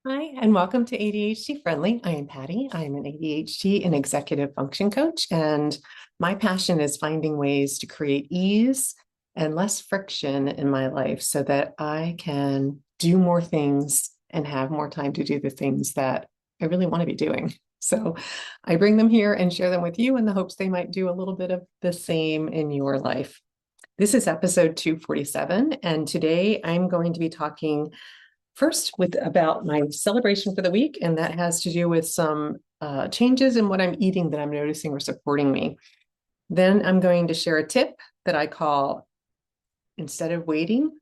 Hi, and welcome to ADHD-Friendly. I am Patty. I am an ADHD and executive function coach, and my passion is finding ways to create ease and less friction in my life so that I can do more things and have more time to do the things that I really want to be doing. So I bring them here and share them with you in the hopes they might do a little bit of the same in your life. This is episode 247, and today I'm going to be talking first with about my celebration for the week, and that has to do with some changes in what I'm eating that I'm noticing are supporting me. Then I'm going to share a tip that I call, instead of waiting,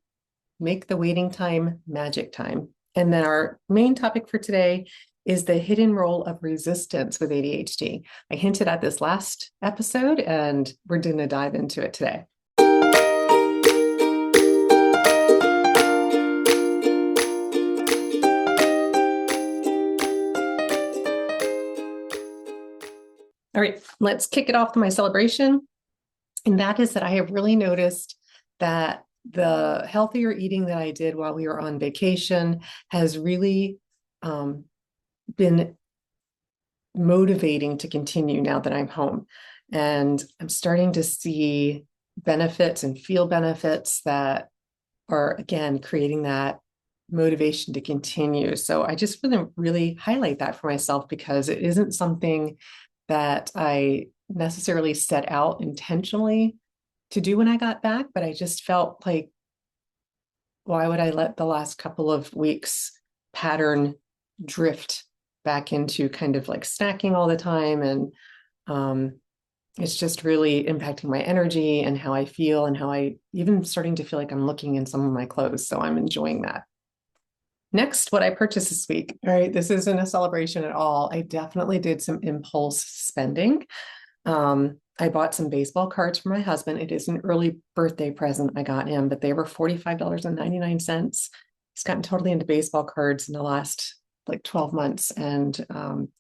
make the waiting time magic time. And then our main topic for today is the hidden role of resistance with ADHD. I hinted at this last episode, and we're going to dive into it today. All right, let's kick it off to my celebration. And that is that I have really noticed that the healthier eating that I did while we were on vacation has really been motivating to continue now that I'm home. And I'm starting to see benefits and feel benefits that are, again, creating that motivation to continue. So I just want to really highlight that for myself because it isn't something that I necessarily set out intentionally to do when I got back, but I just felt like, why would I let the last couple of weeks pattern drift back into kind of like snacking all the time? And it's just really impacting my energy and how I feel and how I even starting to feel like I'm looking in some of my clothes. So I'm enjoying that. Next, what I purchased this week. All right, this isn't a celebration at all. I definitely did some impulse spending. I bought some baseball cards for my husband. It is an early birthday present I got him, but they were $45.99. He's gotten totally into baseball cards in the last like 12 months. And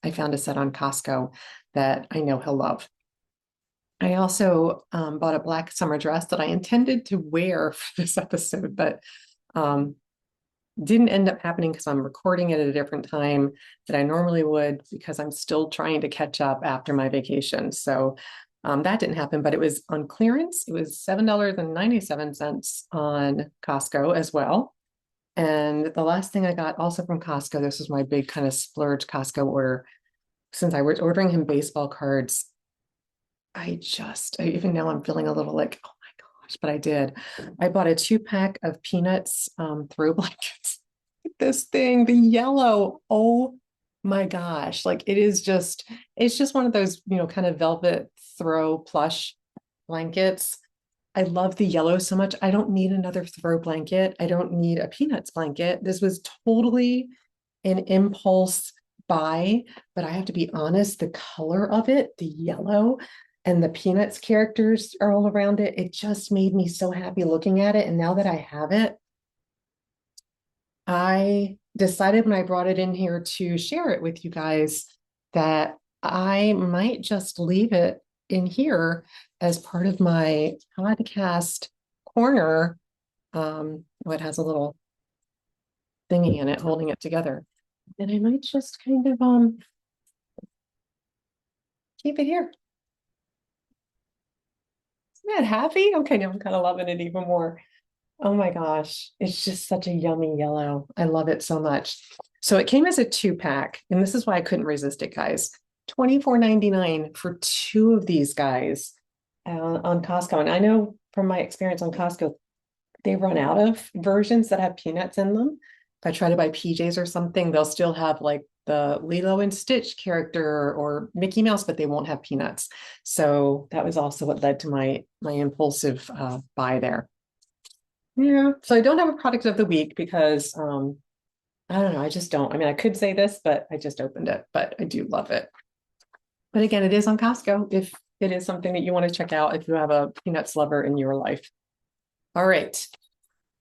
I found a set on Costco that I know he'll love. I also bought a black summer dress that I intended to wear for this episode, but didn't end up happening because I'm recording it at a different time that I normally would because I'm still trying to catch up after my vacation. So that didn't happen, but it was on clearance. It was $7.97 on Costco as well. And the last thing I got also from Costco, this was my big kind of splurge Costco order. Since I was ordering him baseball cards, even now I'm feeling a little like, oh my gosh, but I did. I bought a 2-pack of Peanuts throw blankets. This thing, the yellow, oh my gosh. Like it's just one of those, kind of velvet throw plush blankets. I love the yellow so much. I don't need another throw blanket. I don't need a Peanuts blanket. This was totally an impulse buy, but I have to be honest, the color of it, the yellow, and the Peanuts characters are all around it. It just made me so happy looking at it. And now that I have it, I decided when I brought it in here to share it with you guys that I might just leave it in here as part of my podcast corner. It has a little thingy in it holding it together. And I might just kind of keep it here. Isn't that happy? Okay, now I'm kind of loving it even more. Oh my gosh, it's just such a yummy yellow. I love it so much. So it came as a 2-pack, and this is why I couldn't resist it, guys. $24.99 for 2 of these guys on Costco. And I know from my experience on Costco, they run out of versions that have peanuts in them. If I try to buy PJs or something, they'll still have like the Lilo and Stitch character or Mickey Mouse, but they won't have peanuts. So that was also what led to my impulsive buy there. Yeah. So I don't have a product of the week because I don't know. I just don't. I mean, I could say this, but I just opened it, but I do love it. But again, it is on Costco if it is something that you want to check out if you have a peanuts lover in your life. All right.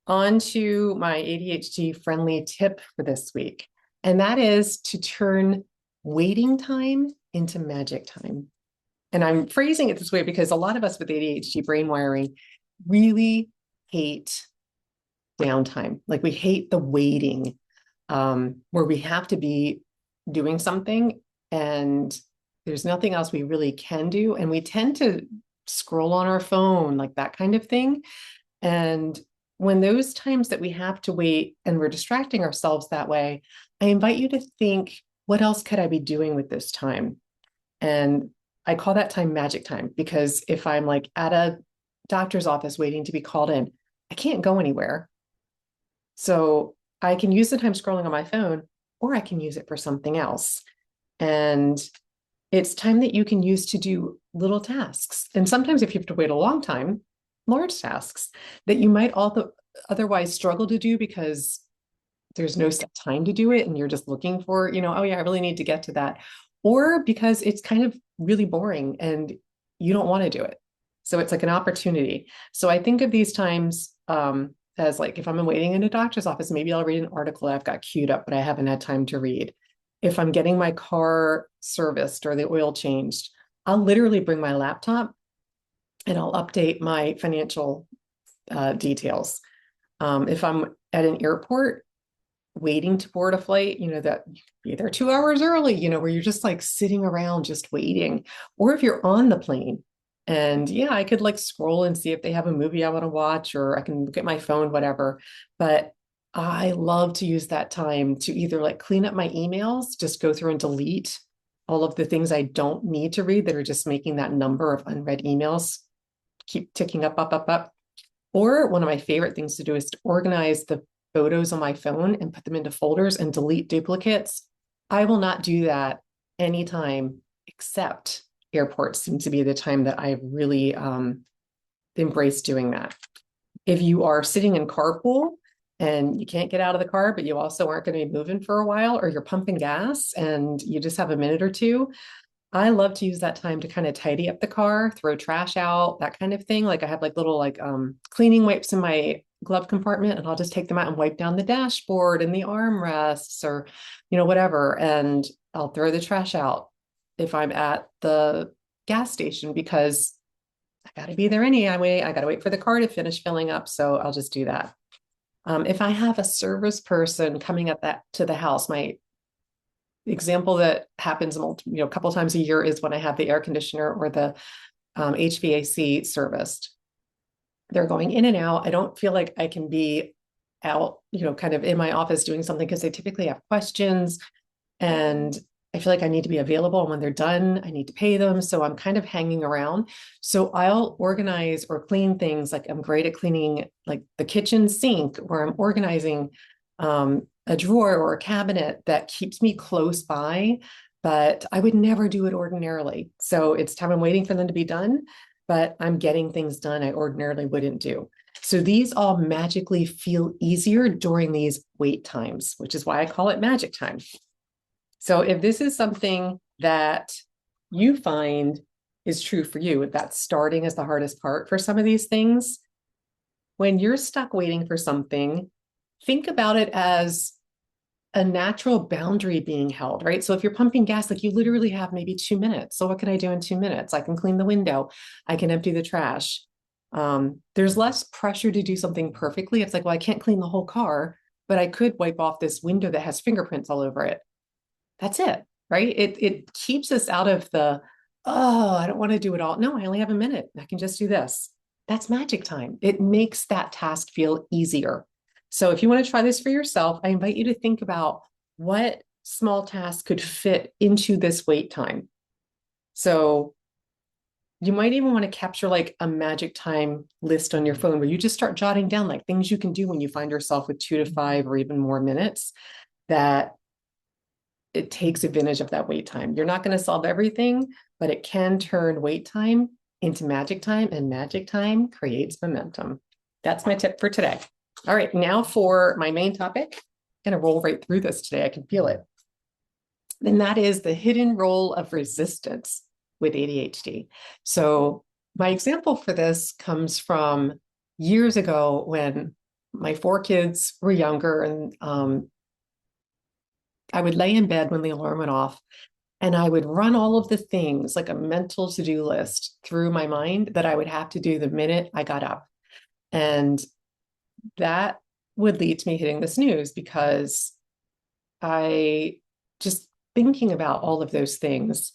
On to my ADHD friendly tip for this week. And that is to turn waiting time into magic time. And I'm phrasing it this way because a lot of us with ADHD brain wiring really hate downtime. Like we hate the waiting. where we have to be doing something and there's nothing else we really can do. And we tend to scroll on our phone, like that kind of thing. And when those times that we have to wait and we're distracting ourselves that way, I invite you to think, what else could I be doing with this time? And I call that time magic time, because if I'm like at a doctor's office waiting to be called in, I can't go anywhere. So I can use the time scrolling on my phone, or I can use it for something else. And it's time that you can use to do little tasks. And sometimes if you have to wait a long time, large tasks that you might also otherwise struggle to do because there's no set time to do it and you're just looking for, oh yeah, I really need to get to that. Or because it's kind of really boring and you don't want to do it. So it's like an opportunity. So I think of these times as like, if I'm waiting in a doctor's office, maybe I'll read an article I've got queued up, but I haven't had time to read. If I'm getting my car serviced or the oil changed, I'll literally bring my laptop and I'll update my financial details. If I'm at an airport waiting to board a flight, that be there 2 hours early, where you're just like sitting around just waiting. Or if you're on the plane and yeah, I could like scroll and see if they have a movie I want to watch, or I can look at my phone, whatever. But I love to use that time to either like clean up my emails, just go through and delete all of the things I don't need to read that are just making that number of unread emails keep ticking up, up, up, up. Or one of my favorite things to do is to organize the photos on my phone and put them into folders and delete duplicates. I will not do that anytime except airports seem to be the time that I really embrace doing that. If you are sitting in carpool and you can't get out of the car, but you also aren't going to be moving for a while, or you're pumping gas and you just have a minute or two, I love to use that time to kind of tidy up the car, throw trash out, that kind of thing. Like I have like little like cleaning wipes in my glove compartment, and I'll just take them out and wipe down the dashboard and the armrests, or whatever, and I'll throw the trash out if I'm at the gas station, because I got to be there anyway. I got to wait for the car to finish filling up, so I'll just do that. If I have a service person coming up to the house, my example that happens a couple times a year is when I have the air conditioner or the HVAC serviced. They're going in and out. I don't feel like I can be out, kind of in my office doing something, because they typically have questions, and I feel like I need to be available. And when they're done, I need to pay them. So I'm kind of hanging around. So I'll organize or clean things. Like I'm great at cleaning like the kitchen sink, or I'm organizing a drawer or a cabinet that keeps me close by, but I would never do it ordinarily. So it's time I'm waiting for them to be done, but I'm getting things done I ordinarily wouldn't do. So these all magically feel easier during these wait times, which is why I call it magic time. So if this is something that you find is true for you, that starting is the hardest part for some of these things, when you're stuck waiting for something, think about it as a natural boundary being held, right? So if you're pumping gas, like you literally have maybe 2 minutes. So what can I do in 2 minutes? I can clean the window. I can empty the trash. There's less pressure to do something perfectly. It's like, well, I can't clean the whole car, but I could wipe off this window that has fingerprints all over it. That's it, right? It keeps us out of the, oh, I don't want to do it all. No, I only have a minute. I can just do this. That's magic time. It makes that task feel easier. So if you want to try this for yourself, I invite you to think about what small task could fit into this wait time. So you might even want to capture like a magic time list on your phone, where you just start jotting down like things you can do when you find yourself with 2 to 5 or even more minutes, that it takes advantage of that wait time. You're not going to solve everything, but it can turn wait time into magic time, and magic time creates momentum. That's my tip for today. All right, now for my main topic. I'm going to roll right through this today. I can feel it. And that is the hidden role of resistance with ADHD. So my example for this comes from years ago when my 4 kids were younger, and I would lay in bed when the alarm went off, and I would run all of the things like a mental to-do list through my mind that I would have to do the minute I got up. And that would lead to me hitting the snooze, because I just thinking about all of those things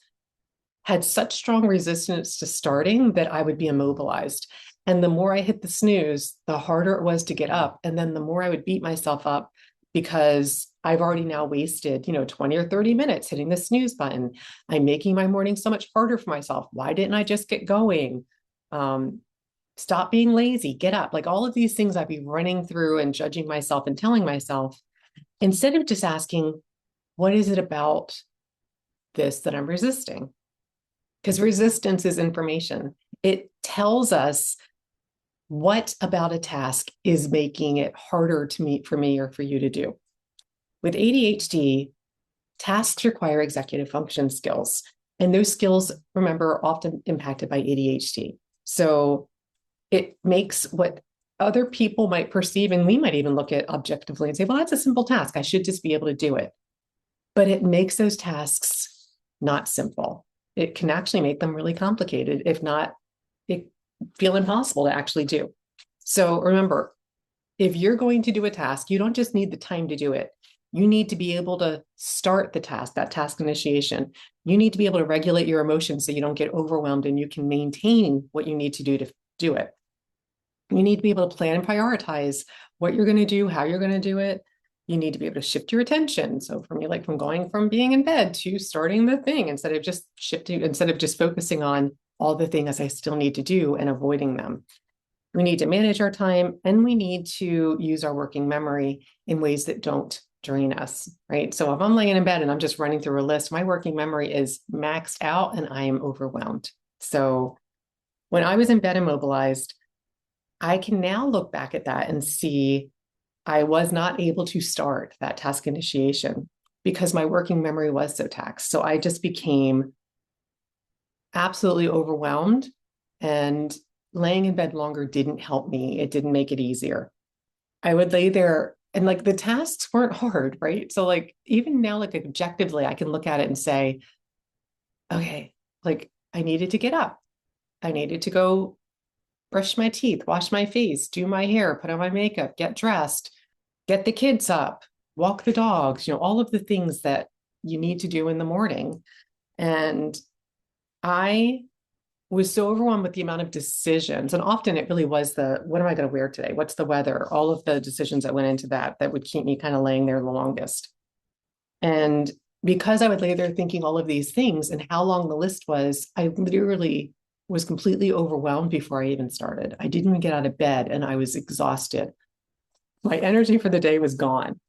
had such strong resistance to starting that I would be immobilized. And the more I hit the snooze, the harder it was to get up. And then the more I would beat myself up because I've already now wasted, 20 or 30 minutes hitting the snooze button. I'm making my morning so much harder for myself. Why didn't I just get going? Stop being lazy, get up. Like all of these things I'd be running through and judging myself and telling myself instead of just asking, what is it about this that I'm resisting? Because resistance is information. It tells us what about a task is making it harder to meet for me or for you to do. With ADHD, tasks require executive function skills. And those skills, remember, are often impacted by ADHD. So it makes what other people might perceive, and we might even look at objectively and say, well, that's a simple task. I should just be able to do it. But it makes those tasks not simple. It can actually make them really complicated, if not, it feel impossible to actually do. So remember, if you're going to do a task, you don't just need the time to do it. You need to be able to start the task, that task initiation. You need to be able to regulate your emotions so you don't get overwhelmed and you can maintain what you need to do it. You need to be able to plan and prioritize what you're going to do, how you're going to do it. You need to be able to shift your attention. So for me, like from going from being in bed to starting the thing instead of just focusing on all the things I still need to do and avoiding them. We need to manage our time and we need to use our working memory in ways that don't drain us, right? So if I'm laying in bed and I'm just running through a list, my working memory is maxed out and I am overwhelmed. So when I was in bed immobilized, I can now look back at that and see I was not able to start that task initiation because my working memory was so taxed. So I just became absolutely overwhelmed, and laying in bed longer didn't help me. It didn't make it easier. I would lay there and like the tasks weren't hard, right? So like even now, like objectively, I can look at it and say, okay, like I needed to get up. I needed to go brush my teeth, wash my face, do my hair, put on my makeup, get dressed, get the kids up, walk the dogs, all of the things that you need to do in the morning. And I was so overwhelmed with the amount of decisions. And often it really was what am I going to wear today? What's the weather? All of the decisions that went into that would keep me kind of laying there the longest. And because I would lay there thinking all of these things and how long the list was, I literally was completely overwhelmed before I even started. I didn't even get out of bed and I was exhausted. My energy for the day was gone.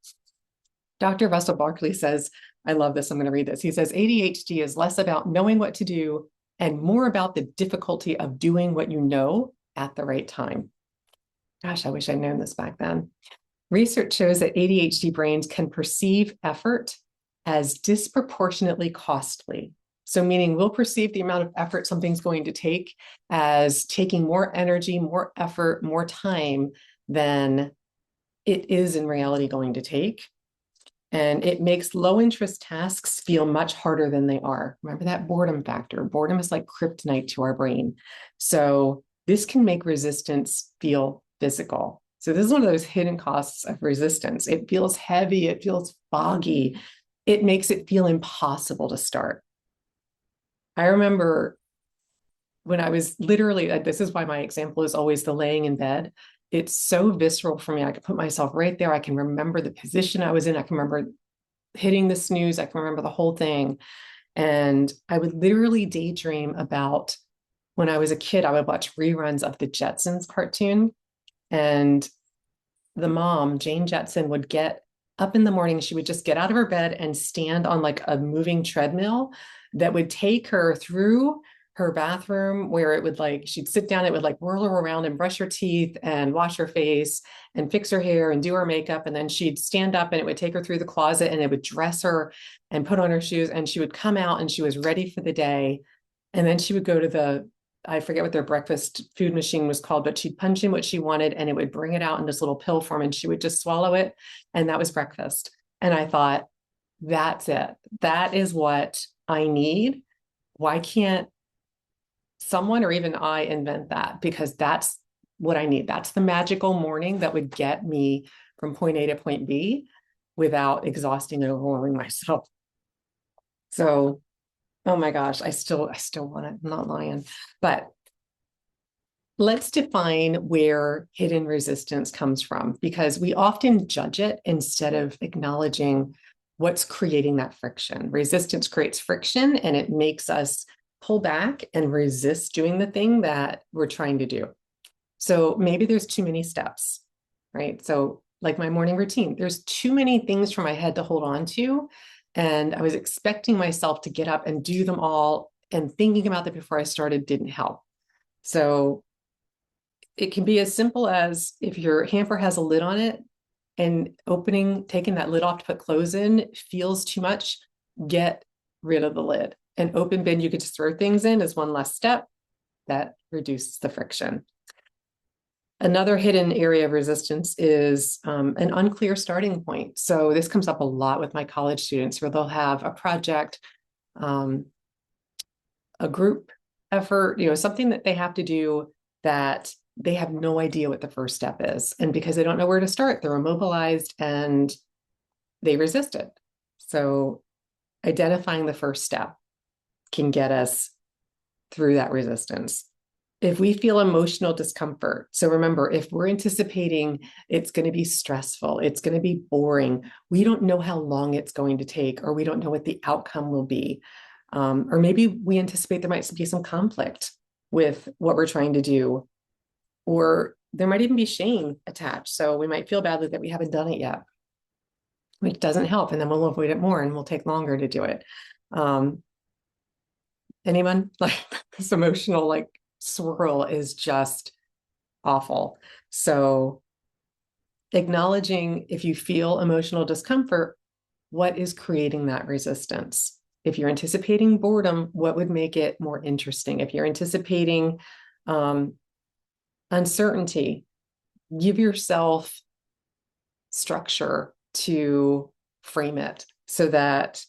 Dr. Russell Barkley says, I love this, I'm going to read this. He says, ADHD is less about knowing what to do and more about the difficulty of doing what you know at the right time. Gosh, I wish I'd known this back then. Research shows that ADHD brains can perceive effort as disproportionately costly. So meaning we'll perceive the amount of effort something's going to take as taking more energy, more effort, more time than it is in reality going to take. And it makes low interest tasks feel much harder than they are. Remember that boredom factor. Boredom is like kryptonite to our brain. So this can make resistance feel physical. So this is one of those hidden costs of resistance. It feels heavy. It feels foggy. It makes it feel impossible to start. I remember when I was literally, this is why my example is always the laying in bed. It's so visceral for me. I could put myself right there. I can remember the position I was in. I can remember hitting the snooze. I can remember the whole thing. And I would literally daydream about when I was a kid, I would watch reruns of the Jetsons cartoon. And the mom, Jane Jetson, would get up in the morning. She would just get out of her bed and stand on like a moving treadmill that would take her through her bathroom where it would she'd sit down, it would whirl her around and brush her teeth and wash her face and fix her hair and do her makeup. And then she'd stand up and it would take her through the closet and it would dress her and put on her shoes. And she would come out and she was ready for the day. And then she would go to I forget what their breakfast food machine was called, but she'd punch in what she wanted and it would bring it out in this little pill form and she would just swallow it. And that was breakfast. And I thought, that's it. That is what I need. Why can't someone or even I invent that? Because that's what I need. That's the magical morning that would get me from point A to point B. without exhausting and overwhelming myself. So, oh my gosh, I still want it. I'm not lying. But let's define where hidden resistance comes from, because we often judge it instead of acknowledging what's creating that friction. Resistance creates friction, and it makes us pull back and resist doing the thing that we're trying to do. So maybe there's too many steps, right? So like my morning routine, there's too many things for my head to hold on to. And I was expecting myself to get up and do them all, and thinking about that before I started didn't help. So it can be as simple as, if your hamper has a lid on it and taking that lid off to put clothes in feels too much, get rid of the lid. An open bin you could just throw things in is one less step. That reduces the friction. Another hidden area of resistance is an unclear starting point. So this comes up a lot with my college students, where they'll have a project, a group effort, something that they have to do that they have no idea what the first step is. And because they don't know where to start, they're immobilized and they resist it. So identifying the first step can get us through that resistance. If we feel emotional discomfort, so remember, if we're anticipating it's going to be stressful, it's going to be boring, we don't know how long it's going to take, or we don't know what the outcome will be. Or maybe we anticipate there might be some conflict with what we're trying to do, or there might even be shame attached. So we might feel badly that we haven't done it yet, which doesn't help. And then we'll avoid it more and we'll take longer to do it. Anyone? Like, this emotional swirl is just awful. So acknowledging, if you feel emotional discomfort, what is creating that resistance? If you're anticipating boredom, what would make it more interesting? If you're anticipating uncertainty, give yourself structure to frame it so that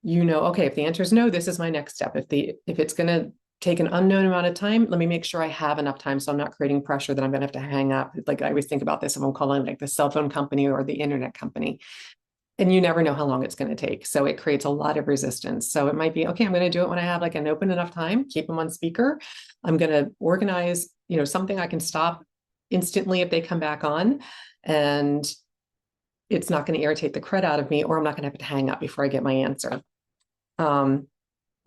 okay, if the answer is no, this is my next step. If it's going to take an unknown amount of time, let me make sure I have enough time so I'm not creating pressure that I'm going to have to hang up. Like, I always think about this if I'm calling like the cell phone company or the internet company, and you never know how long it's going to take. So it creates a lot of resistance. So it might be, okay, I'm going to do it when I have like an open enough time, keep them on speaker. I'm going to organize, something I can stop instantly if they come back on, and it's not going to irritate the crud out of me, or I'm not going to have to hang up before I get my answer.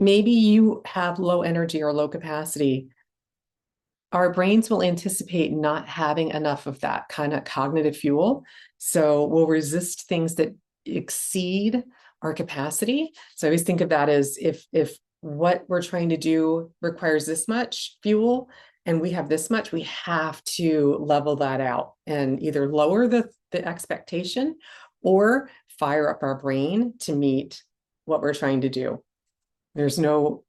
Maybe you have low energy or low capacity. Our brains will anticipate not having enough of that kind of cognitive fuel. So we'll resist things that exceed our capacity. So I always think of that as, if what we're trying to do requires this much fuel and we have this much, we have to level that out and either lower the expectation or fire up our brain to meet what we're trying to do. There's no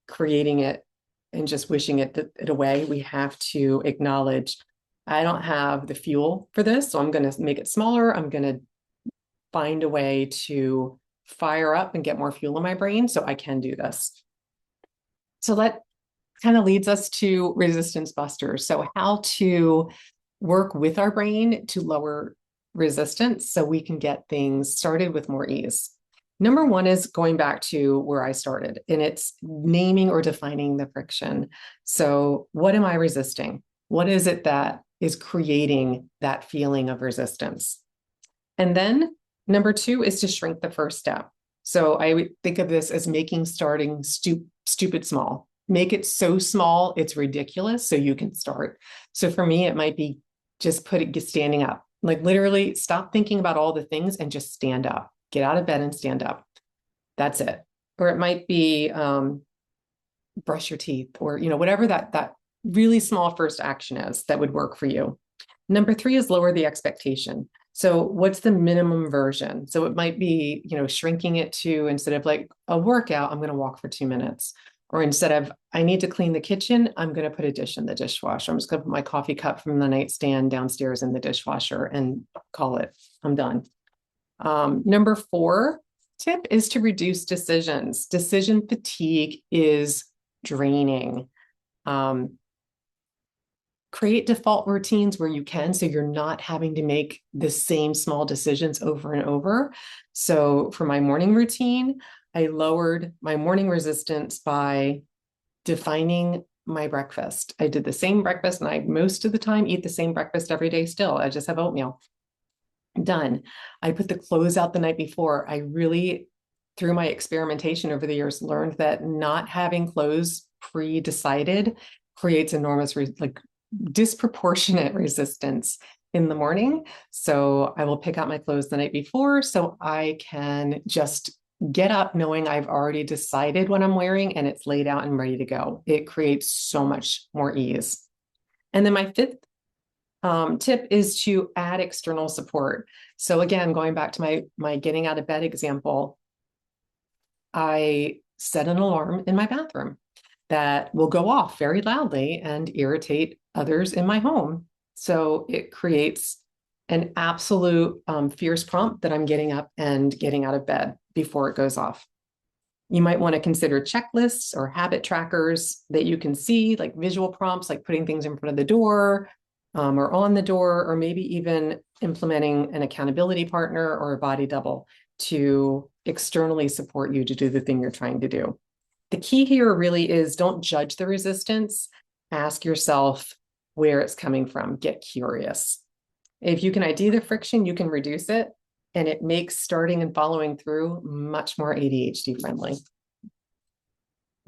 creating it and just wishing it away. We have to acknowledge, I don't have the fuel for this, so I'm going to make it smaller. I'm going to find a way to fire up and get more fuel in my brain so I can do this. So that kind of leads us to resistance busters. So how to work with our brain to lower resistance so we can get things started with more ease. Number one is going back to where I started, and it's naming or defining the friction. So what am I resisting? What is it that is creating that feeling of resistance? And then number two is to shrink the first step. So I would think of this as making starting stupid small. Make it so small, it's ridiculous, so you can start. So for me, it might be just standing up. Like, literally stop thinking about all the things and just stand up. Get out of bed and stand up. That's it. Or it might be brush your teeth, or whatever that really small first action is that would work for you. Number three is lower the expectation. So what's the minimum version? So it might be, shrinking it to, instead of like a workout, I'm going to walk for 2 minutes. Or instead of, I need to clean the kitchen, I'm going to put a dish in the dishwasher. I'm just going to put my coffee cup from the nightstand downstairs in the dishwasher and call it, I'm done. Number four tip is to reduce decisions. Decision fatigue is draining. create default routines where you can, so you're not having to make the same small decisions over and over. So for my morning routine, I lowered my morning resistance by defining my breakfast. I did the same breakfast, and I most of the time eat the same breakfast every day still. I just have oatmeal. Done. I put the clothes out the night before. I really, through my experimentation over the years, learned that not having clothes pre-decided creates enormous disproportionate resistance in the morning. So I will pick out my clothes the night before so I can just get up knowing I've already decided what I'm wearing and it's laid out and ready to go. It creates so much more ease. And then my fifth tip is to add external support. So again, going back to my getting out of bed example, I set an alarm in my bathroom that will go off very loudly and irritate others in my home. So it creates an absolute fierce prompt that I'm getting up and getting out of bed before it goes off. You might want to consider checklists or habit trackers that you can see, like visual prompts, like putting things in front of the door or on the door, or maybe even implementing an accountability partner or a body double to externally support you to do the thing you're trying to do. The key here really is don't judge the resistance. Ask yourself where it's coming from. Get curious. If you can ID the friction, you can reduce it, and it makes starting and following through much more ADHD friendly.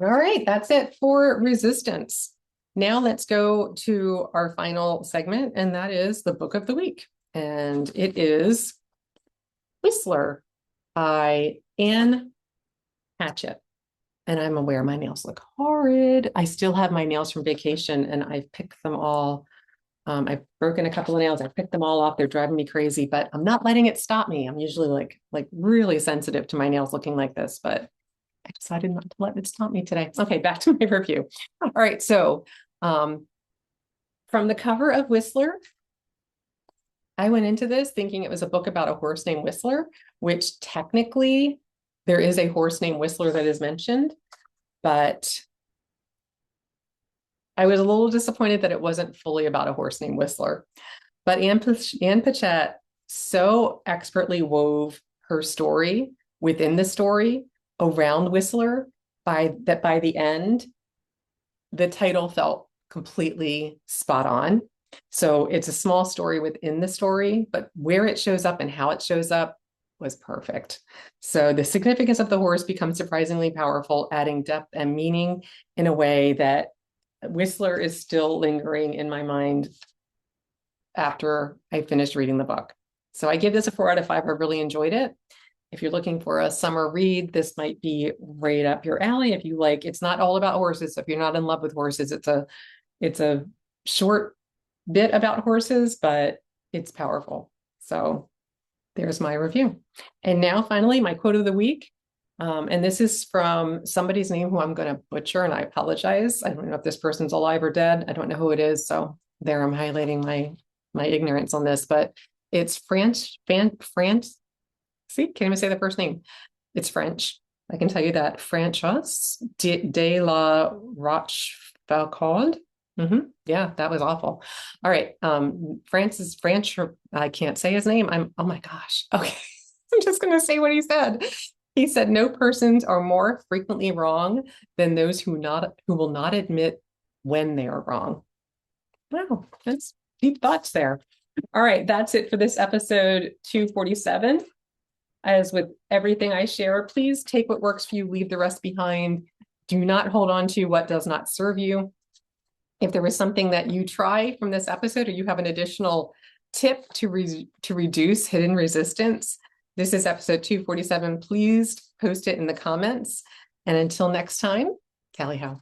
All right, that's it for resistance. Now let's go to our final segment, and that is the book of the week. And it is Whistler by Anne Patchett. And I'm aware my nails look horrid. I still have my nails from vacation, and I've picked them all. I've broken a couple of nails. I picked them all off. They're driving me crazy, but I'm not letting it stop me. I'm usually like really sensitive to my nails looking like this, but I decided not to let it stop me today. Okay, back to my review. All right, so from the cover of Whistler, I went into this thinking it was a book about a horse named Whistler, which technically there is a horse named Whistler that is mentioned, but I was a little disappointed that it wasn't fully about a horse named Whistler. But Anne Patchett so expertly wove her story within the story around Whistler by the end, the title felt completely spot on. So it's a small story within the story, but where it shows up and how it shows up was perfect. So the significance of the horse becomes surprisingly powerful, adding depth and meaning in a way that Whistler is still lingering in my mind after I finished reading the book. So I give this a 4 out of 5. I really enjoyed it. If you're looking for a summer read, this might be right up your alley. If you like, it's not all about horses. If you're not in love with horses, it's a short bit about horses, but it's powerful. So there's my review. And now finally, my quote of the week. And this is from somebody's name who I'm going to butcher, and I apologize. I don't know if this person's alive or dead. I don't know who it is. So there, I'm highlighting my ignorance on this, but it's French. See, can't even say the first name. It's French. I can tell you that. Francois de la Rochefoucauld. Yeah, that was awful. All right. French. I can't say his name. Oh my gosh. Okay. I'm just going to say what he said. He said, no persons are more frequently wrong than those who will not admit when they are wrong. Wow, that's deep thoughts there. All right, that's it for this episode 247. As with everything I share, please take what works for you, leave the rest behind. Do not hold on to what does not serve you. If there was something that you try from this episode, or you have an additional tip to reduce hidden resistance, this is episode 247. Please post it in the comments. And until next time, tally ho.